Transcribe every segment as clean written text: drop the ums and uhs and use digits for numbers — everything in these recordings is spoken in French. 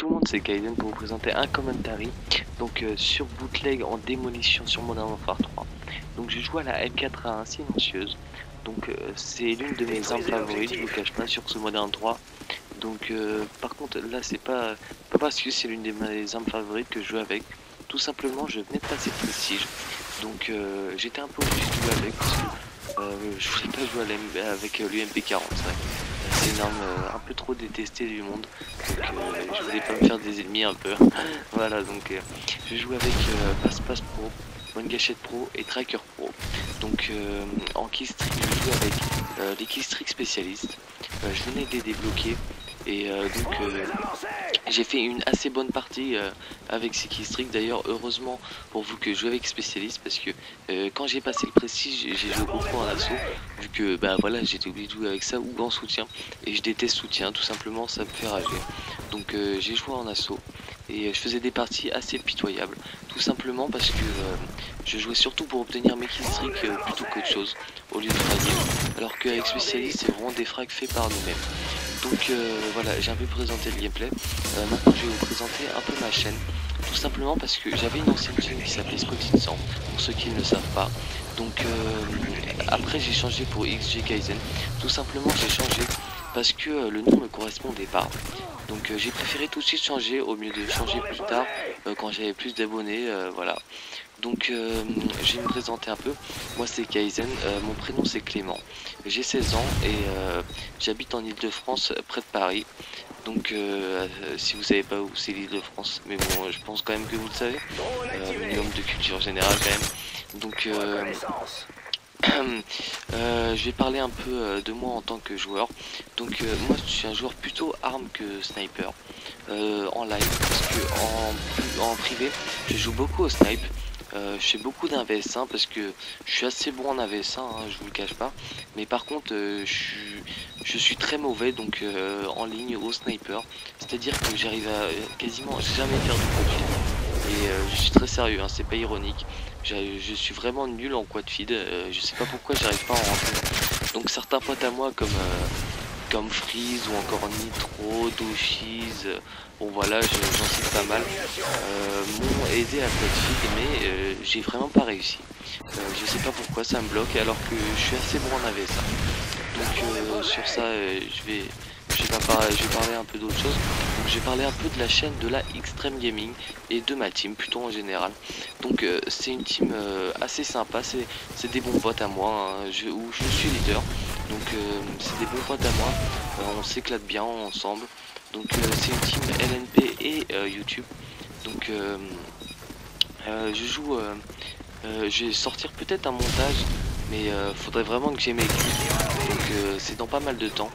tout le monde, c'est Kaiden pour vous présenter un commentary sur Bootleg en démolition sur Modern Warfare 3. Donc je joue à la M4A1 silencieuse. C'est l'une de mes armes favorites, je vous cache pas, sur ce Modern 3. Par contre là c'est pas parce que c'est l'une de mes armes favorites que je joue avec. Tout simplement je venais de passer le prestige. J'étais un peu obligé de jouer avec parce que je voulais pas jouer avec l'UMP40. C'est une arme un peu trop détestée du monde, je voulais pas me faire des ennemis un peu. Voilà, je joue avec Passe Pro, One Gâchette Pro et Tracker Pro. En keystreak, je joue avec les keystricks spécialistes. Je venais de les débloquer et j'ai fait une assez bonne partie avec ces keystricks. D'ailleurs, heureusement pour vous que je joue avec spécialiste, parce que quand j'ai passé le prestige, j'ai joué beaucoup en assaut, vu que voilà, j'étais obligé de jouer avec ça ou en soutien, et je déteste soutien, tout simplement, ça me fait rager. J'ai joué en assaut et je faisais des parties assez pitoyables, tout simplement parce que je jouais surtout pour obtenir mes killstreaks plutôt qu'autre chose, au lieu de fraguer, alors qu'avec spécialiste c'est vraiment des frags faits par nous-mêmes. Voilà, j'ai un peu présenté le gameplay. Maintenant je vais vous présenter un peu ma chaîne, tout simplement parce que j'avais une ancienne chaîne qui s'appelait Scotty 100, pour ceux qui ne le savent pas. Après j'ai changé pour XG Kaizen, tout simplement j'ai changé parce que le nom me correspondait pas. J'ai préféré tout de suite changer au mieux de changer plus tard quand j'avais plus d'abonnés, voilà. Je vais me présenter un peu. Moi c'est Kaizen, mon prénom c'est Clément, j'ai 16 ans et j'habite en Ile-de-France près de Paris. Si vous savez pas où c'est l'Île-de-France, mais bon, je pense quand même que vous le savez, minimum de culture générale quand même. Je vais parler un peu de moi en tant que joueur. Moi je suis un joueur plutôt arme que sniper en live, parce que en privé je joue beaucoup au snipe. Je fais beaucoup d'un VS1 parce que je suis assez bon en AVS1, hein, je vous le cache pas. Mais par contre, je suis très mauvais en ligne au sniper. C'est-à-dire que j'arrive à quasiment jamais faire de quad feed. Et je suis très sérieux, hein, c'est pas ironique. Je suis vraiment nul en quad feed. Je sais pas pourquoi j'arrive pas à en rentrer. Donc certains potes à moi comme Freeze ou encore Nitro, Doshiz, bon voilà, j'en cite pas mal, m'ont aidé à quad feed, mais j'ai vraiment pas réussi. Je sais pas pourquoi ça me bloque alors que je suis assez bon en AVS. Sur ça, je vais parler un peu d'autre chose. Je vais parler un peu de la chaîne de la Extreme Gaming et de ma team plutôt en général. C'est une team assez sympa, c'est des bons potes à moi, hein, où je suis leader. C'est des bons potes à moi, on s'éclate bien ensemble. C'est une team LNP et YouTube. Je vais sortir peut-être un montage, mais faudrait vraiment que j'ai mes clips. C'est dans pas mal de temps.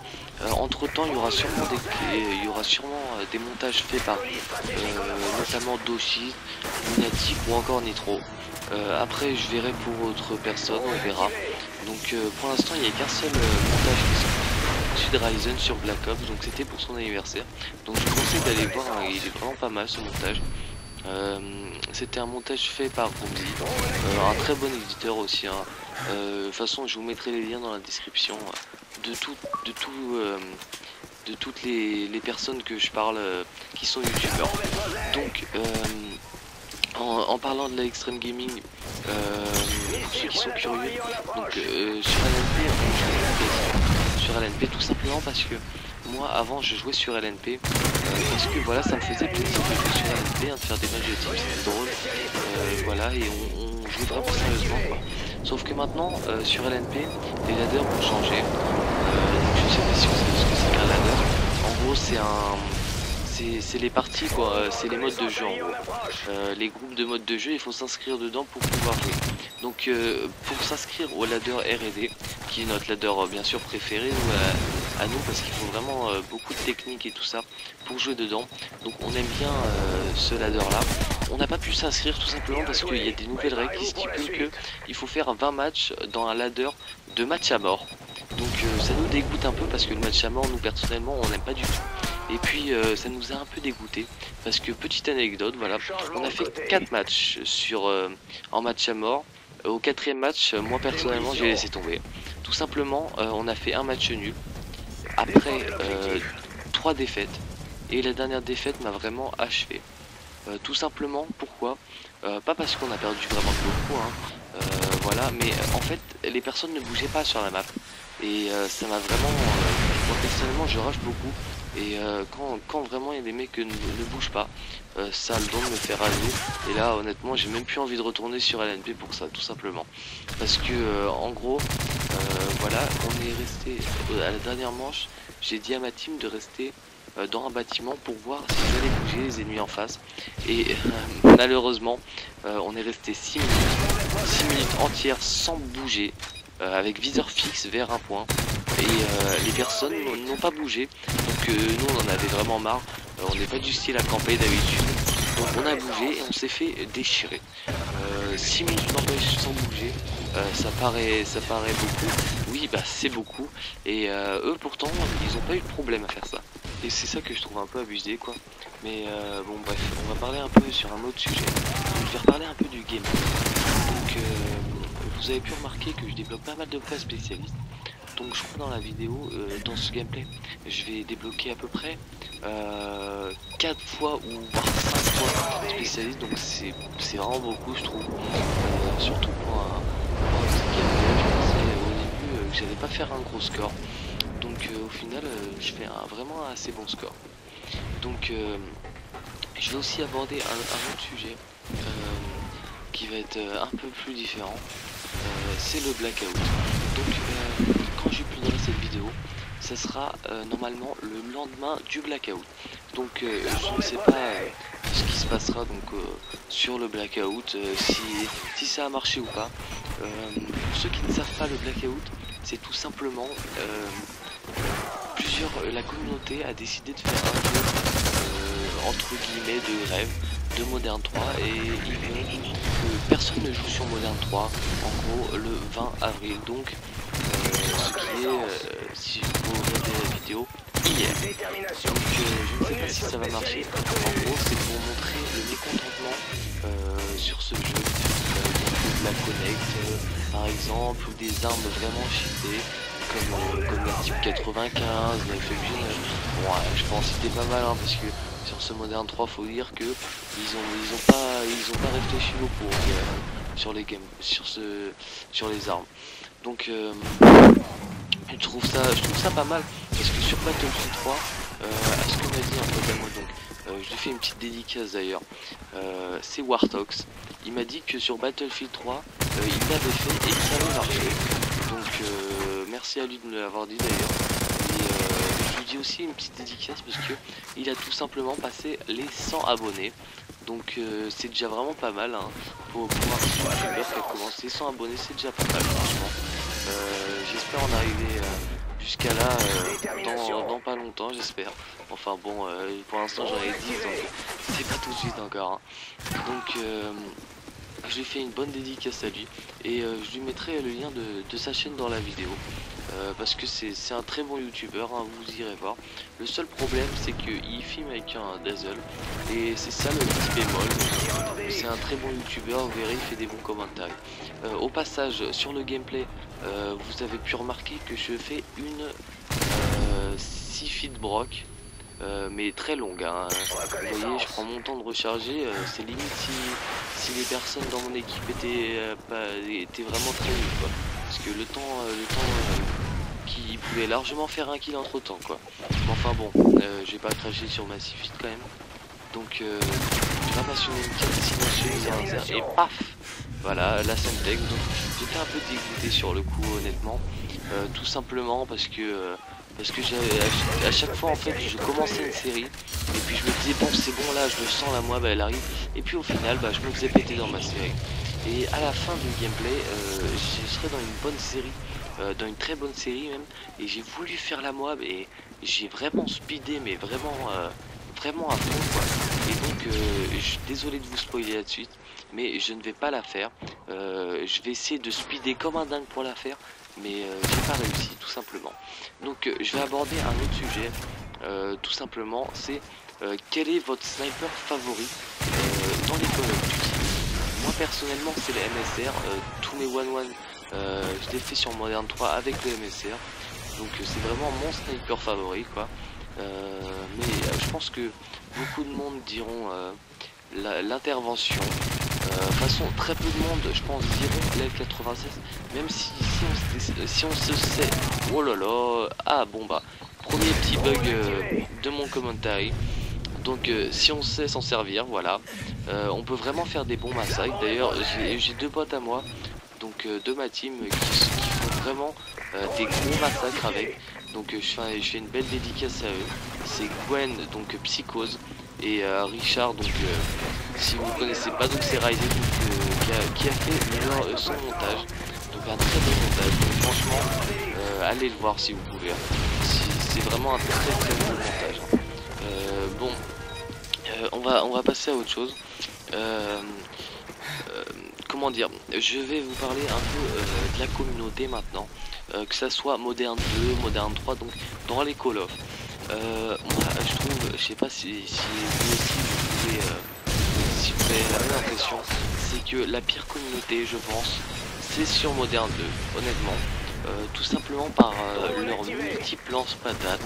Entre temps, il y aura sûrement des montages faits par notamment Doshi, Lunatic ou encore Nitro. Après, je verrai pour autres personnes, on verra. Pour l'instant, il n'y a qu'un seul montage qui est sorti de Ryzen sur Black Ops, donc c'était pour son anniversaire. Je vous conseille d'aller voir, hein, il est vraiment pas mal ce montage. C'était un montage fait par Rumzy, un très bon éditeur aussi, hein. De toute façon je vous mettrai les liens dans la description de toutes les personnes que je parle qui sont youtubeurs. En parlant de la Extreme Gaming, pour ceux qui sont curieux, sur LNP tout simplement parce que moi avant je jouais sur LNP parce que voilà, ça me faisait plaisir de jouer sur LNP, hein, de faire des matchs de team, c'était drôle, voilà, et on jouait vraiment sérieusement quoi. Sauf que maintenant sur LNP les ladders ont changé. Je sais pas si vous savez ce que c'est qu'un ladder. En gros c'est les parties quoi, c'est les modes de jeu en gros. Les groupes de modes de jeu, il faut s'inscrire dedans pour pouvoir jouer. Pour s'inscrire au ladder R&D, qui est notre ladder bien sûr préféré à nous, parce qu'il faut vraiment beaucoup de technique et tout ça pour jouer dedans. On aime bien ce ladder là. On n'a pas pu s'inscrire tout simplement parce qu'il y a des nouvelles règles qui stipulent que il faut faire 20 matchs dans un ladder de match à mort. Ça nous dégoûte un peu parce que le match à mort, nous personnellement on n'aime pas du tout. Et puis ça nous a un peu dégoûté parce que, petite anecdote, voilà, on a fait 4 matchs en match à mort. Au 4e match, moi personnellement j'ai laissé tomber. Tout simplement on a fait un match nul après 3 défaites. et la dernière défaite m'a vraiment achevé. Tout simplement, pourquoi? Pas parce qu'on a perdu vraiment beaucoup, hein, voilà, mais en fait les personnes ne bougeaient pas sur la map et ça m'a vraiment, moi personnellement je rush beaucoup et quand vraiment il y a des mecs qui ne bougent pas, ça a le don de me faire rager et là honnêtement j'ai même plus envie de retourner sur LNP pour ça, tout simplement parce que en gros voilà, on est resté à la dernière manche, j'ai dit à ma team de rester dans un bâtiment pour voir si j'allais bouger les ennemis en face et malheureusement on est resté 6 minutes entières sans bouger avec viseur fixe vers un point et les personnes n'ont pas bougé, donc nous on en avait vraiment marre, on n'est pas du style à camper d'habitude, donc on a bougé et on s'est fait déchirer. 6 minutes d'empêche sans bouger, ça paraît beaucoup, oui bah c'est beaucoup, et eux pourtant ils n'ont pas eu de problème à faire ça. Et c'est ça que je trouve un peu abusé quoi. Mais bon bref, on va parler un peu sur un autre sujet. Je vais reparler un peu du game. Donc vous avez pu remarquer que je débloque pas mal de fois spécialistes. Donc je crois dans la vidéo, dans ce gameplay, je vais débloquer à peu près 4 fois ou voire 5 fois spécialiste. Donc c'est vraiment beaucoup je trouve. Surtout pour un petit gameplay, je pensais au début que j'allais pas faire un gros score. Donc au final je fais vraiment un assez bon score. Donc je vais aussi aborder un autre sujet qui va être un peu plus différent, c'est le blackout. Donc quand je publierai cette vidéo, ça sera normalement le lendemain du blackout. Donc je ne sais pas ce qui se passera donc sur le blackout, si ça a marché ou pas. Pour ceux qui ne savent pas, le blackout c'est tout simplement la communauté a décidé de faire un jeu entre guillemets de rêve de Modern 3 et ils veulent que personne ne joue sur Modern 3 en gros le 20 avril, donc ce qui est si vous regardez la vidéo hier. Donc je ne sais pas si ça va marcher. En gros c'est pour montrer le mécontentement sur ce jeu, de la connect par exemple, ou des armes vraiment cheatées comme la type 95, la FMG. Bon, je pense que c'était pas mal hein, parce que sur ce Modern 3 faut dire que ils ont pas réfléchi beaucoup sur les games, sur les armes. Donc je trouve ça pas mal parce que sur Battlefield 3 à ce que m'a dit un pote à moi, donc je lui fais une petite dédicace d'ailleurs, c'est Wartox. Il m'a dit que sur Battlefield 3 il l'avait fait et que ça avait marché. Donc merci à lui de me l'avoir dit d'ailleurs. Et je lui dis aussi une petite dédicace parce que il a tout simplement passé les 100 abonnés. Donc c'est déjà vraiment pas mal hein. Pour un petit youtubeur qui a commencé 100 abonnés, c'est déjà pas mal franchement. J'espère en arriver jusqu'à là dans pas longtemps, j'espère. Enfin bon, pour l'instant j'en ai 10 donc c'est pas tout de suite encore hein. Donc je lui fais une bonne dédicace à lui et je lui mettrai le lien de sa chaîne dans la vidéo parce que c'est un très bon youtubeur hein, vous irez voir. Le seul problème c'est qu'il filme avec un Dazzle et c'est ça le petit bémol. C'est un très bon youtubeur, vous verrez, il fait des bons commentaires. Au passage sur le gameplay, vous avez pu remarquer que je fais une 6 feet broc. Mais très longue hein. Vous voyez, je prends mon temps de recharger, c'est limite si les personnes dans mon équipe étaient vraiment très nulles quoi. Parce que le temps qui pouvait largement faire un kill entre temps quoi. Mais enfin bon, je vais pas cracher sur ma 6 feet quand même. Donc je ramassionner une carte silencieuse et paf, voilà la Semtex. Donc j'étais un peu dégoûté sur le coup honnêtement, tout simplement parce que à chaque fois en fait je commençais une série et puis je me disais bon c'est bon là je le sens la moi elle arrive, et puis au final je me faisais péter dans ma série. Et à la fin du gameplay je serais dans une bonne série, dans une très bonne série même, et j'ai voulu faire la moab et j'ai vraiment speedé mais vraiment à fond quoi. Et donc je suis désolé de vous spoiler là de suite, mais je ne vais pas la faire. Je vais essayer de speeder comme un dingue pour la faire, mais j'ai pas réussi tout simplement. Donc je vais aborder un autre sujet, tout simplement, c'est quel est votre sniper favori dans les Call of Duty. Moi personnellement c'est le MSR, tous mes 1-1 je les fais sur Modern 3 avec le MSR, donc c'est vraiment mon sniper favori quoi. Je pense que beaucoup de monde diront l'intervention. De toute façon, très peu de monde, je pense, diront la F96, même si on se sait. Oh là là, ah bon bah, premier petit bug de mon commentary. Donc si on sait s'en servir, voilà, on peut vraiment faire des bons massacres. D'ailleurs, j'ai deux potes à moi, donc de ma team, qui font vraiment des gros massacres avec. Donc je fais une belle dédicace à eux. C'est Gwen, donc Psychose, et Richard, donc si vous ne connaissez pas, donc c'est Ryzen qui a fait son montage. Donc un très bon montage. Donc franchement, allez le voir si vous pouvez. C'est vraiment un très bon montage. Bon, on va passer à autre chose. Comment dire, je vais vous parler un peu de la communauté maintenant, que ça soit Modern 2, Modern 3, donc dans les Call of. Moi je trouve, je sais pas si vous aussi vous pouvez, si vous avez la même impression, c'est que la pire communauté, je pense, c'est sur Modern 2, honnêtement. Tout simplement par leur multiples lance-patates,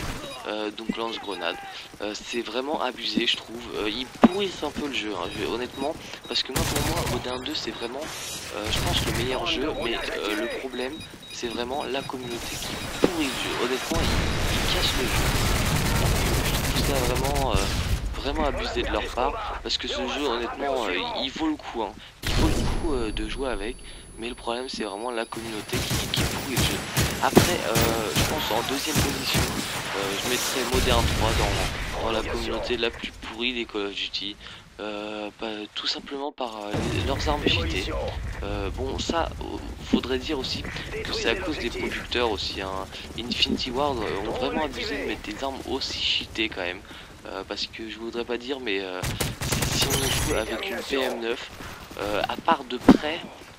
donc lance-grenades. C'est vraiment abusé, je trouve. Ils pourrissent un peu le jeu, hein, honnêtement, parce que moi, pour moi, Modern 2 c'est vraiment, je pense, le meilleur jeu, mais le problème, c'est vraiment la communauté qui pourrit le jeu. Honnêtement, ils cassent le jeu. Je trouve ça vraiment abusé de leur part, parce que ce jeu, honnêtement, il vaut le coup, hein. Il vaut le coup de jouer avec. Mais le problème c'est vraiment la communauté qui pourrit le jeu. Après je pense en deuxième position je mettrais Modern 3 dans la communauté la plus pourrie des Call of Duty. Tout simplement par leurs armes cheatées. Bon ça faudrait dire aussi que c'est à cause des producteurs aussi, hein. Infinity Ward ont vraiment abusé de mettre des armes aussi cheatées quand même. Parce que je voudrais pas dire mais si on joue avec une PM9 à part de près,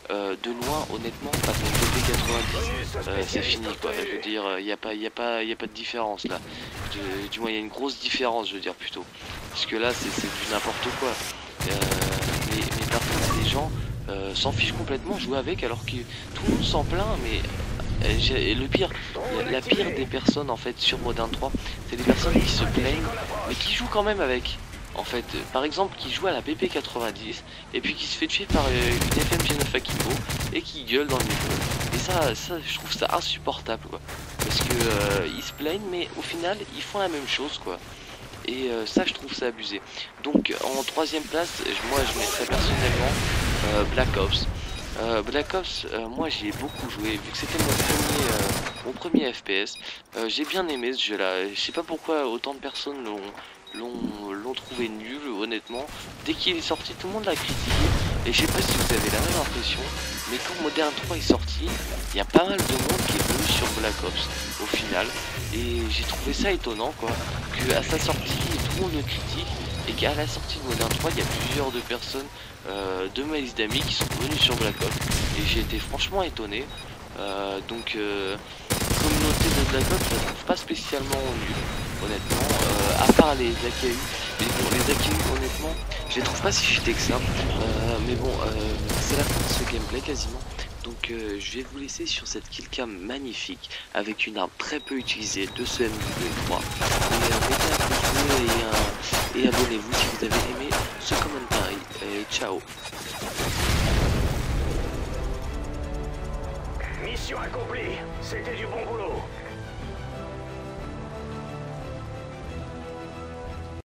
de loin, honnêtement, pas ton PP90, c'est fini quoi. Je veux dire, il n'y a pas de différence là. Du moins, il y a une grosse différence, je veux dire plutôt. Parce que là, c'est du n'importe quoi. Mais par contre, les gens s'en fichent complètement, jouer avec, alors que tout le monde s'en plaint, mais. Le pire, la pire des personnes en fait sur Modern 3, c'est des personnes qui se plaignent, mais qui jouent quand même avec. En fait, par exemple, qui joue à la BP90 et puis qui se fait tuer par une FMG9 Akimbo et qui gueule dans le micro. Et ça, je trouve ça insupportable quoi. Parce que ils se plaignent, mais au final, ils font la même chose quoi. Et ça, je trouve ça abusé. Donc, en troisième place, moi, je mettrais personnellement Black Ops. Black Ops, moi j'y ai beaucoup joué, vu que c'était mon premier FPS. J'ai bien aimé ce jeu là, je sais pas pourquoi autant de personnes l'ont trouvé nul, honnêtement. Dès qu'il est sorti, tout le monde l'a critiqué, et je sais pas si vous avez la même impression, mais quand Modern 3 est sorti, il y a pas mal de monde qui est venu sur Black Ops, au final, et j'ai trouvé ça étonnant quoi, que à sa sortie, tout le monde le critique, et qu'à la sortie de Modern 3, il y a plusieurs de personnes de ma liste d'amis qui sont venus sur Black Ops et j'ai été franchement étonné. Donc communauté de Black Ops, je la trouve pas spécialement nulle, honnêtement, à part les AKU. Mais bon, les AKU, honnêtement, je les trouve pas si cheatés que ça. Mais bon, c'est la fin de ce gameplay quasiment. Donc je vais vous laisser sur cette killcam magnifique avec une arme très peu utilisée de ce M2-3. Mettez un pouce bleu et abonnez-vous si vous avez aimé ce commentary. Et ciao. Mission accomplie, c'était du bon boulot.